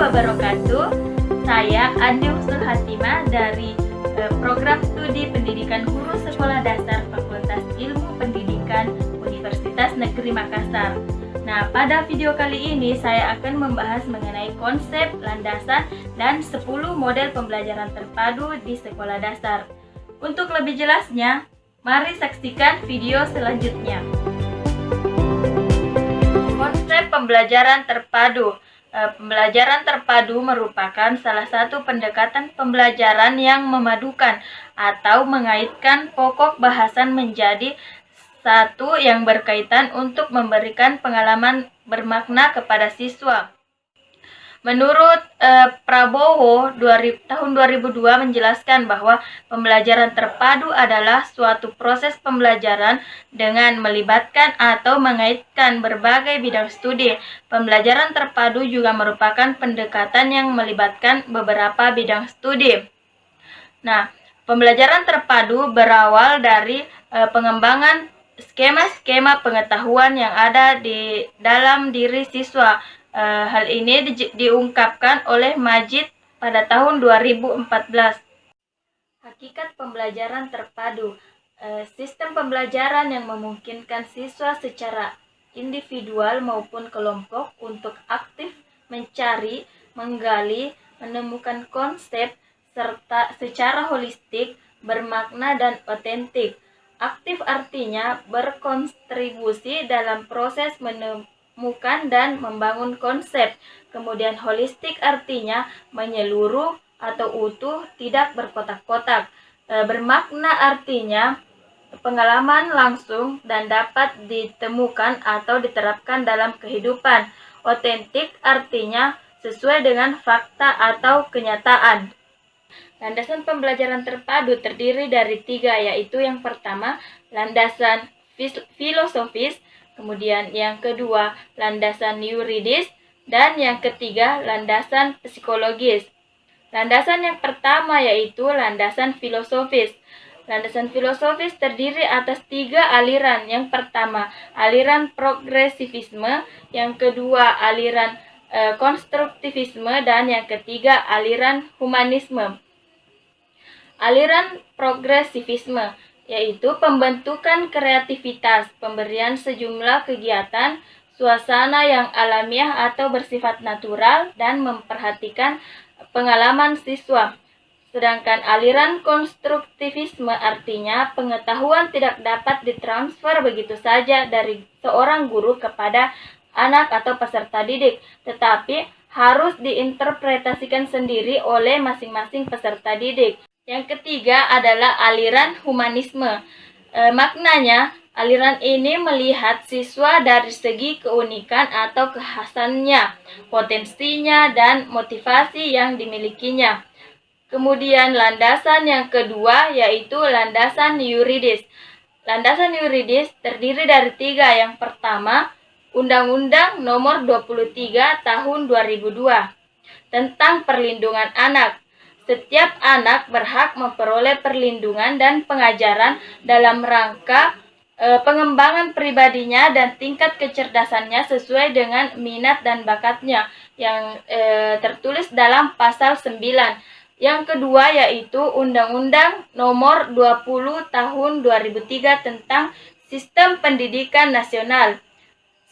wabarakatuh. Saya Andi Husnul Hatimah dari Program Studi Pendidikan Guru Sekolah Dasar Fakultas Ilmu Pendidikan Universitas Negeri Makassar. Nah, pada video kali ini saya akan membahas mengenai konsep, landasan, dan 10 model pembelajaran terpadu di sekolah dasar. Untuk lebih jelasnya, mari saksikan video selanjutnya. Konsep pembelajaran terpadu. Pembelajaran terpadu merupakan salah satu pendekatan pembelajaran yang memadukan atau mengaitkan pokok bahasan menjadi satu yang berkaitan untuk memberikan pengalaman bermakna kepada siswa. Menurut Prabowo, tahun 2002 menjelaskan bahwa pembelajaran terpadu adalah suatu proses pembelajaran dengan melibatkan atau mengaitkan berbagai bidang studi. Pembelajaran terpadu juga merupakan pendekatan yang melibatkan beberapa bidang studi. Nah, pembelajaran terpadu berawal dari pengembangan skema-skema pengetahuan yang ada di dalam diri siswa. Hal ini diungkapkan oleh Majid pada tahun 2014. Hakikat pembelajaran terpadu, sistem pembelajaran yang memungkinkan siswa secara individual maupun kelompok untuk aktif mencari, menggali, menemukan konsep, serta secara holistik, bermakna dan otentik. Aktif artinya berkontribusi dalam proses menemukan dan membangun konsep. Kemudian holistik artinya menyeluruh atau utuh, tidak berkotak-kotak. Bermakna artinya pengalaman langsung dan dapat ditemukan atau diterapkan dalam kehidupan. Otentik artinya sesuai dengan fakta atau kenyataan. Landasan pembelajaran terpadu terdiri dari 3, yaitu yang pertama, landasan filosofis, kemudian yang kedua, landasan yuridis, dan yang ketiga, landasan psikologis. Landasan yang pertama yaitu landasan filosofis. Landasan filosofis terdiri atas 3 aliran. Yang pertama, aliran progresivisme, yang kedua, aliran konstruktivisme, dan yang ketiga, aliran humanisme. Aliran progresivisme yaitu pembentukan kreativitas, pemberian sejumlah kegiatan, suasana yang alamiah atau bersifat natural, dan memperhatikan pengalaman siswa. Sedangkan aliran konstruktivisme artinya pengetahuan tidak dapat ditransfer begitu saja dari seorang guru kepada anak atau peserta didik, tetapi harus diinterpretasikan sendiri oleh masing-masing peserta didik. Yang ketiga adalah aliran humanisme. Maknanya, aliran ini melihat siswa dari segi keunikan atau kekhasannya, potensinya, dan motivasi yang dimilikinya. Kemudian landasan yang kedua yaitu landasan yuridis. Landasan yuridis terdiri dari 3. Yang pertama, Undang-Undang Nomor 23 Tahun 2002 tentang Perlindungan Anak. Setiap anak berhak memperoleh perlindungan dan pengajaran dalam rangka pengembangan pribadinya dan tingkat kecerdasannya sesuai dengan minat dan bakatnya yang tertulis dalam pasal 9. Yang kedua yaitu Undang-Undang Nomor 20 Tahun 2003 tentang Sistem Pendidikan Nasional.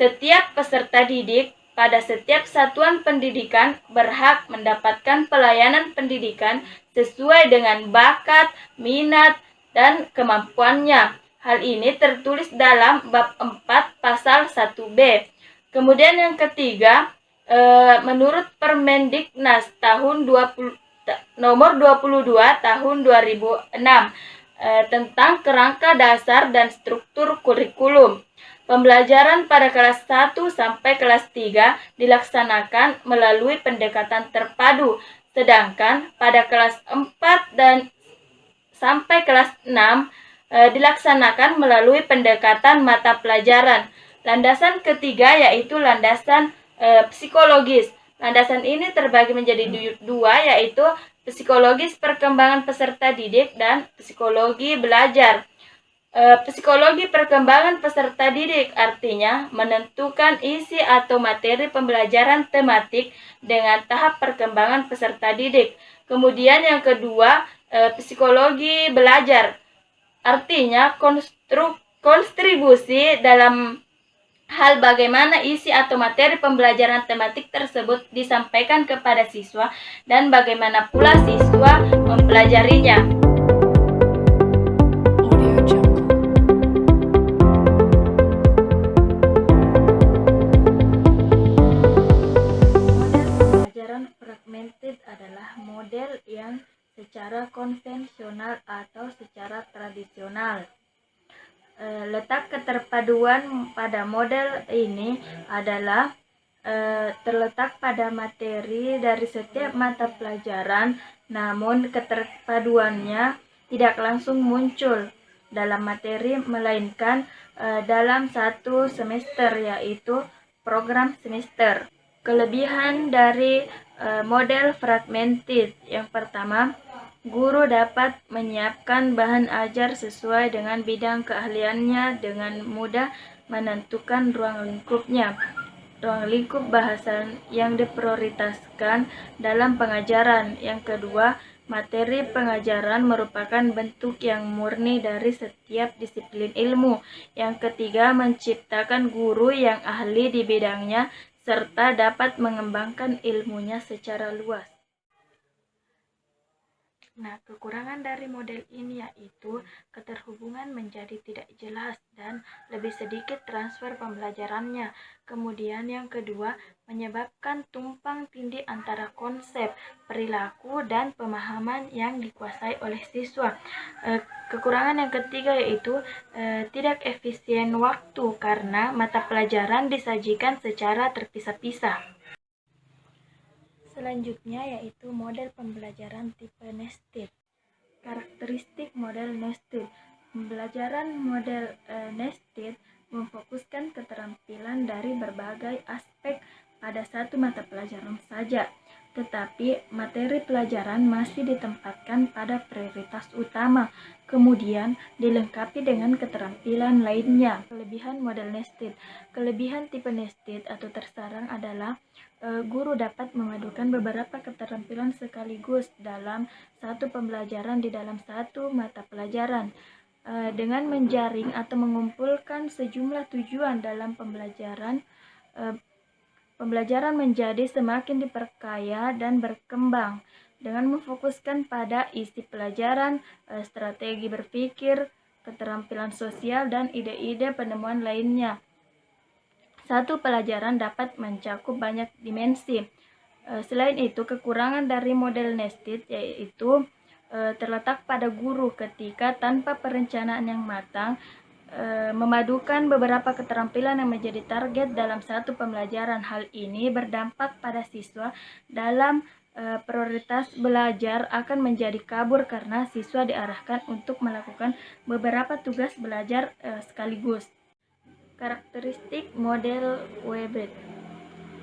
Setiap peserta didik pada setiap satuan pendidikan berhak mendapatkan pelayanan pendidikan sesuai dengan bakat, minat, dan kemampuannya. Hal ini tertulis dalam bab 4 pasal 1B. Kemudian yang ketiga, menurut Permendiknas nomor 22 tahun 2006 tentang kerangka dasar dan struktur kurikulum. Pembelajaran pada kelas 1 sampai kelas 3 dilaksanakan melalui pendekatan terpadu, sedangkan pada kelas 4 dan sampai kelas 6 dilaksanakan melalui pendekatan mata pelajaran. Landasan ketiga yaitu landasan psikologis. Landasan ini terbagi menjadi 2, yaitu psikologis perkembangan peserta didik dan psikologi belajar. Psikologi perkembangan peserta didik artinya menentukan isi atau materi pembelajaran tematik dengan tahap perkembangan peserta didik. Kemudian yang kedua, psikologi belajar artinya kontribusi dalam hal bagaimana isi atau materi pembelajaran tematik tersebut disampaikan kepada siswa dan bagaimana pula siswa mempelajarinya. Fragmented adalah model yang secara konvensional atau secara tradisional. Letak keterpaduan pada model ini adalah terletak pada materi dari setiap mata pelajaran, namun keterpaduannya tidak langsung muncul dalam materi melainkan dalam satu semester, yaitu program semester. Kelebihan dari model fragmented yang pertama, guru dapat menyiapkan bahan ajar sesuai dengan bidang keahliannya dengan mudah menentukan ruang lingkup bahasan yang diprioritaskan dalam pengajaran. Yang kedua, materi pengajaran merupakan bentuk yang murni dari setiap disiplin ilmu. Yang ketiga, menciptakan guru yang ahli di bidangnya serta dapat mengembangkan ilmunya secara luas. Nah, kekurangan dari model ini yaitu keterhubungan menjadi tidak jelas dan lebih sedikit transfer pembelajarannya. Kemudian yang kedua, menyebabkan tumpang tindih antara konsep, perilaku, dan pemahaman yang dikuasai oleh siswa. Kekurangan yang ketiga yaitu tidak efisien waktu karena mata pelajaran disajikan secara terpisah-pisah. Selanjutnya yaitu model pembelajaran tipe nested. Karakteristik model nested. Pembelajaran model nested memfokuskan keterampilan dari berbagai aspek pada satu mata pelajaran saja, tetapi materi pelajaran masih ditempatkan pada prioritas utama, kemudian dilengkapi dengan keterampilan lainnya. Kelebihan model nested. Kelebihan tipe nested atau tersarang adalah guru dapat memadukan beberapa keterampilan sekaligus dalam satu pembelajaran di dalam satu mata pelajaran. Dengan menjaring atau mengumpulkan sejumlah tujuan dalam pembelajaran menjadi semakin diperkaya dan berkembang dengan memfokuskan pada isi pelajaran, strategi berpikir, keterampilan sosial, dan ide-ide penemuan lainnya. Satu pelajaran dapat mencakup banyak dimensi. Selain itu, kekurangan dari model nested yaitu terletak pada guru ketika tanpa perencanaan yang matang memadukan beberapa keterampilan yang menjadi target dalam satu pembelajaran. Hal ini berdampak pada siswa dalam prioritas belajar akan menjadi kabur karena siswa diarahkan untuk melakukan beberapa tugas belajar sekaligus. Karakteristik model Webet.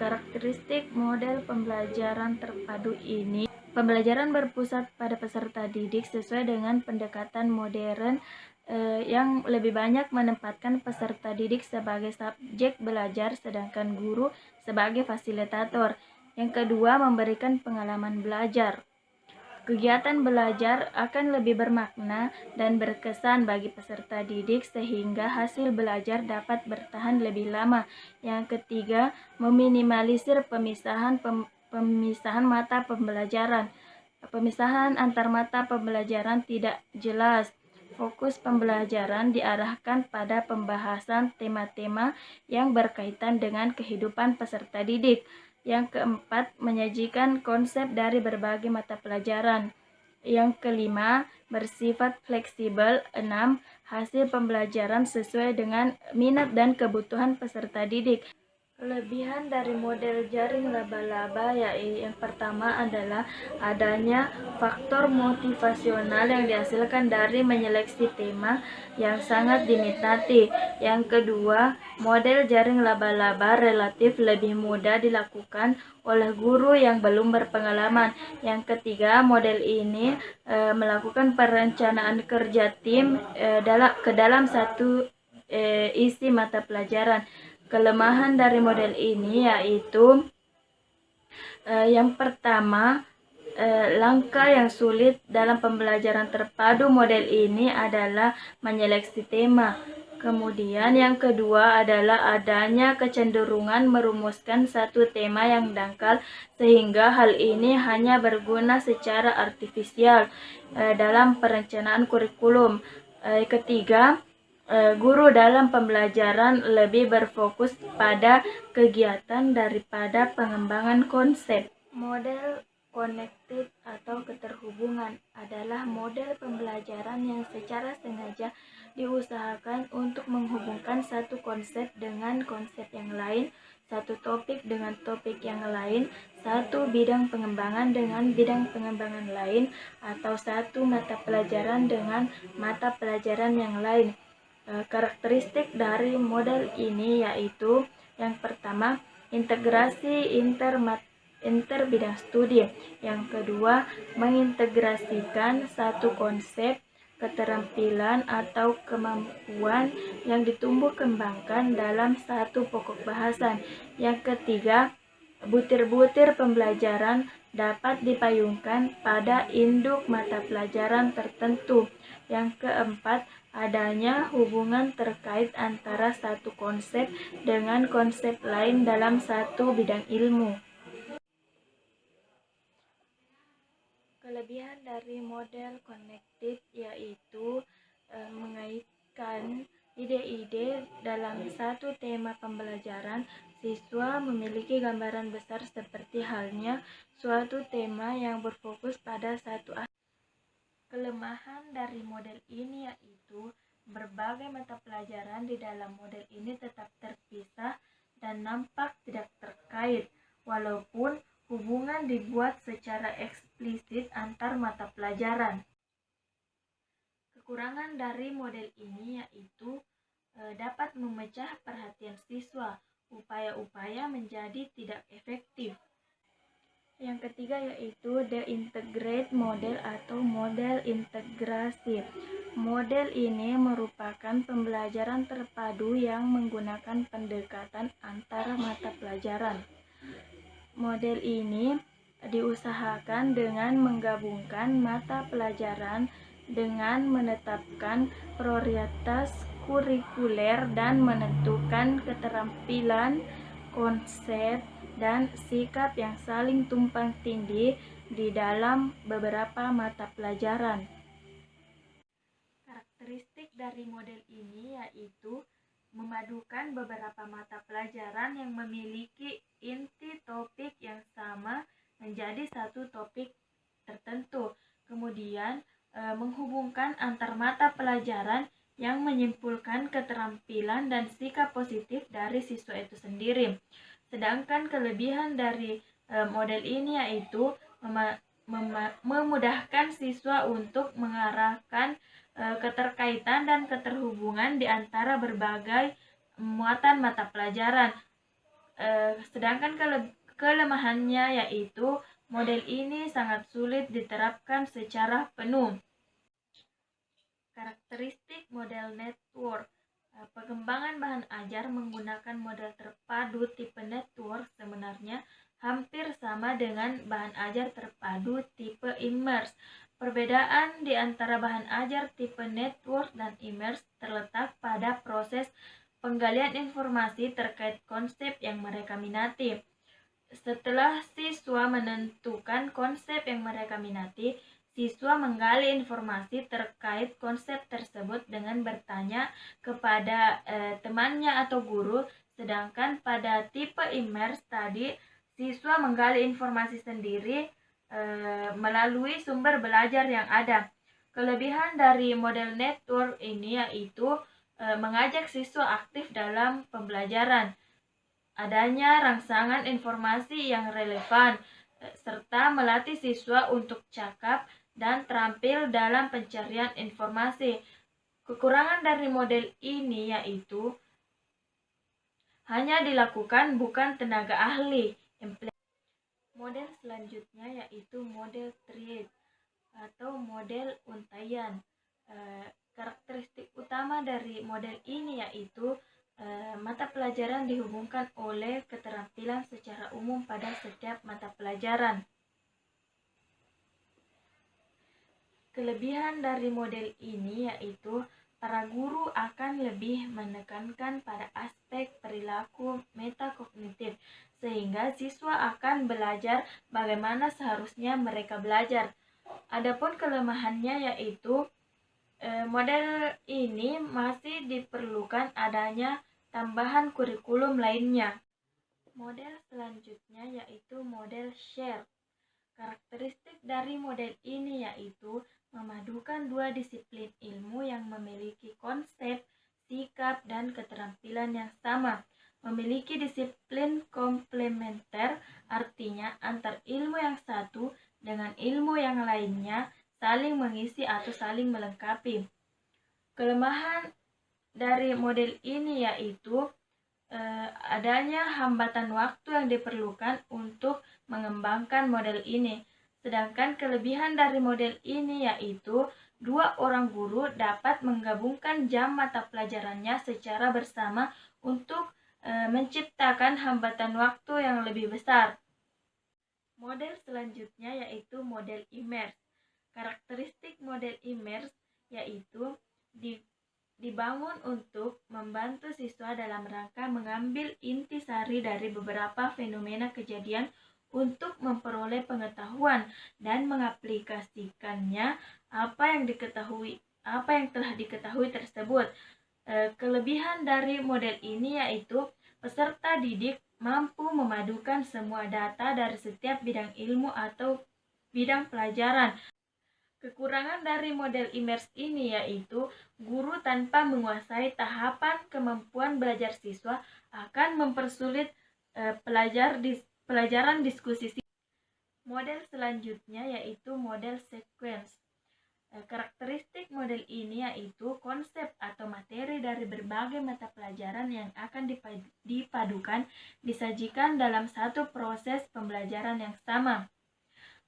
Karakteristik model pembelajaran terpadu ini, pembelajaran berpusat pada peserta didik sesuai dengan pendekatan modern yang lebih banyak menempatkan peserta didik sebagai subjek belajar sedangkan guru sebagai fasilitator. Yang kedua, memberikan pengalaman belajar. Kegiatan belajar akan lebih bermakna dan berkesan bagi peserta didik sehingga hasil belajar dapat bertahan lebih lama. Yang ketiga, meminimalisir pemisahan mata pembelajaran. Pemisahan antar mata pembelajaran tidak jelas. Fokus pembelajaran diarahkan pada pembahasan tema-tema yang berkaitan dengan kehidupan peserta didik. Yang keempat, menyajikan konsep dari berbagai mata pelajaran. Yang kelima, bersifat fleksibel. 6. Hasil pembelajaran sesuai dengan minat dan kebutuhan peserta didik. Kelebihan dari model jaring laba-laba yaitu yang pertama adalah adanya faktor motivasional yang dihasilkan dari menyeleksi tema yang sangat diminati. Yang kedua, model jaring laba-laba relatif lebih mudah dilakukan oleh guru yang belum berpengalaman. Yang ketiga, model ini melakukan perencanaan kerja tim ke dalam satu isi mata pelajaran. Kelemahan dari model ini yaitu yang pertama, langkah yang sulit dalam pembelajaran terpadu model ini adalah menyeleksi tema. Kemudian yang kedua adalah adanya kecenderungan merumuskan satu tema yang dangkal sehingga hal ini hanya berguna secara artifisial dalam perencanaan kurikulum. Ketiga, guru dalam pembelajaran lebih berfokus pada kegiatan daripada pengembangan konsep. Model connected atau keterhubungan adalah model pembelajaran yang secara sengaja diusahakan untuk menghubungkan satu konsep dengan konsep yang lain, satu topik dengan topik yang lain, satu bidang pengembangan dengan bidang pengembangan lain, atau satu mata pelajaran dengan mata pelajaran yang lain. Karakteristik dari model ini yaitu yang pertama, integrasi inter bidang studi. Yang kedua, mengintegrasikan satu konsep, keterampilan atau kemampuan yang ditumbuh kembangkan dalam satu pokok bahasan. Yang ketiga, butir-butir pembelajaran dapat dipayungkan pada induk mata pelajaran tertentu. Yang keempat, adanya hubungan terkait antara satu konsep dengan konsep lain dalam satu bidang ilmu. Kelebihan dari model connected yaitu mengaitkan ide-ide dalam satu tema pembelajaran. Siswa memiliki gambaran besar seperti halnya suatu tema yang berfokus pada satu aspek. Kelemahan dari model ini yaitu berbagai mata pelajaran di dalam model ini tetap terpisah dan nampak tidak terkait, walaupun hubungan dibuat secara eksplisit antar mata pelajaran. Kekurangan dari model ini yaitu dapat memecah perhatian siswa, upaya-upaya menjadi tidak efektif. Yang ketiga yaitu the integrate model atau model integrasi. Model ini merupakan pembelajaran terpadu yang menggunakan pendekatan antara mata pelajaran. Model ini diusahakan dengan menggabungkan mata pelajaran dengan menetapkan prioritas kurikuler dan menentukan keterampilan, konsep, dan sikap yang saling tumpang tindih di dalam beberapa mata pelajaran. Karakteristik dari model ini yaitu memadukan beberapa mata pelajaran yang memiliki inti topik yang sama menjadi satu topik tertentu. Kemudian menghubungkan antar mata pelajaran yang menyimpulkan keterampilan dan sikap positif dari siswa itu sendiri. Sedangkan kelebihan dari model ini yaitu memudahkan siswa untuk mengarahkan keterkaitan dan keterhubungan di antara berbagai muatan mata pelajaran. Sedangkan kelemahannya yaitu model ini sangat sulit diterapkan secara penuh. Karakteristik model network. Pengembangan bahan ajar menggunakan model terpadu tipe network sebenarnya hampir sama dengan bahan ajar terpadu tipe immerse. Perbedaan di antara bahan ajar tipe network dan immerse terletak pada proses penggalian informasi terkait konsep yang mereka minati. Setelah siswa menentukan konsep yang mereka minati, siswa menggali informasi terkait konsep tersebut dengan bertanya kepada temannya atau guru, sedangkan pada tipe immerse tadi, siswa menggali informasi sendiri melalui sumber belajar yang ada. Kelebihan dari model network ini yaitu mengajak siswa aktif dalam pembelajaran. adanya rangsangan informasi yang relevan, serta melatih siswa untuk cakap dan terampil dalam pencarian informasi. Kekurangan dari model ini yaitu hanya dilakukan bukan tenaga ahli. Model selanjutnya yaitu model triad atau model untaian. Karakteristik utama dari model ini yaitu mata pelajaran dihubungkan oleh keterampilan secara umum pada setiap mata pelajaran. Kelebihan dari model ini yaitu para guru akan lebih menekankan pada aspek perilaku metakognitif, sehingga siswa akan belajar bagaimana seharusnya mereka belajar. Adapun kelemahannya yaitu model ini masih diperlukan adanya tambahan kurikulum lainnya. Model selanjutnya yaitu model share. Karakteristik dari model ini yaitu memadukan dua disiplin ilmu yang memiliki konsep, sikap, dan keterampilan yang sama. Memiliki disiplin komplementer, artinya antar ilmu yang satu dengan ilmu yang lainnya saling mengisi atau saling melengkapi. Kelemahan dari model ini yaitu adanya hambatan waktu yang diperlukan untuk mengembangkan model ini. Sedangkan kelebihan dari model ini yaitu dua orang guru dapat menggabungkan jam mata pelajarannya secara bersama untuk menciptakan hambatan waktu yang lebih besar. Model selanjutnya yaitu model immerse. Karakteristik model immerse yaitu dibangun untuk membantu siswa dalam rangka mengambil intisari dari beberapa fenomena kejadian untuk memperoleh pengetahuan dan mengaplikasikannya apa yang telah diketahui tersebut. Kelebihan dari model ini yaitu peserta didik mampu memadukan semua data dari setiap bidang ilmu atau bidang pelajaran. Kekurangan dari model immerse ini yaitu guru tanpa menguasai tahapan kemampuan belajar siswa akan mempersulit pelajaran diskusi. Model selanjutnya yaitu model sequence. Karakteristik model ini yaitu konsep atau materi dari berbagai mata pelajaran yang akan dipadukan disajikan dalam satu proses pembelajaran yang sama.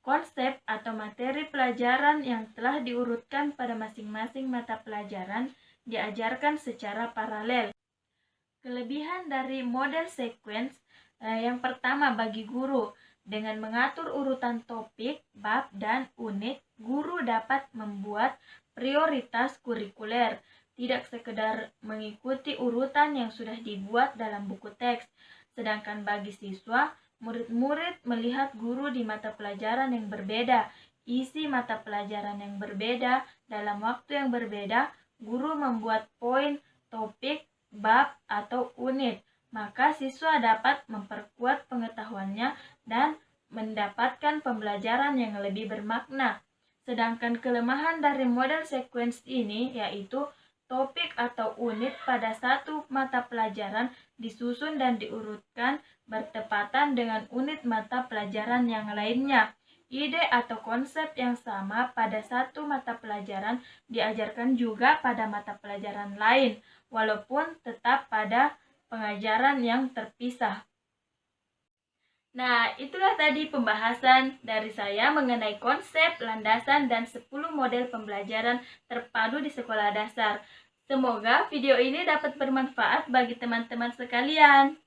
Konsep atau materi pelajaran yang telah diurutkan pada masing-masing mata pelajaran diajarkan secara paralel. Kelebihan dari model sequence yang pertama bagi guru, dengan mengatur urutan topik, bab, dan unit, guru dapat membuat prioritas kurikuler, tidak sekedar mengikuti urutan yang sudah dibuat dalam buku teks. Sedangkan bagi siswa, murid-murid melihat guru di mata pelajaran yang berbeda, isi mata pelajaran yang berbeda, dalam waktu yang berbeda, guru membuat poin, topik, bab, atau unit. Maka siswa dapat memperkuat pengetahuannya dan mendapatkan pembelajaran yang lebih bermakna. Sedangkan kelemahan dari model sequence ini yaitu topik atau unit pada satu mata pelajaran disusun dan diurutkan bertepatan dengan unit mata pelajaran yang lainnya. Ide atau konsep yang sama pada satu mata pelajaran diajarkan juga pada mata pelajaran lain, walaupun tetap pada pengajaran yang terpisah. Nah, itulah tadi pembahasan dari saya mengenai konsep, landasan, dan 10 model pembelajaran terpadu di sekolah dasar. Semoga video ini dapat bermanfaat bagi teman-teman sekalian.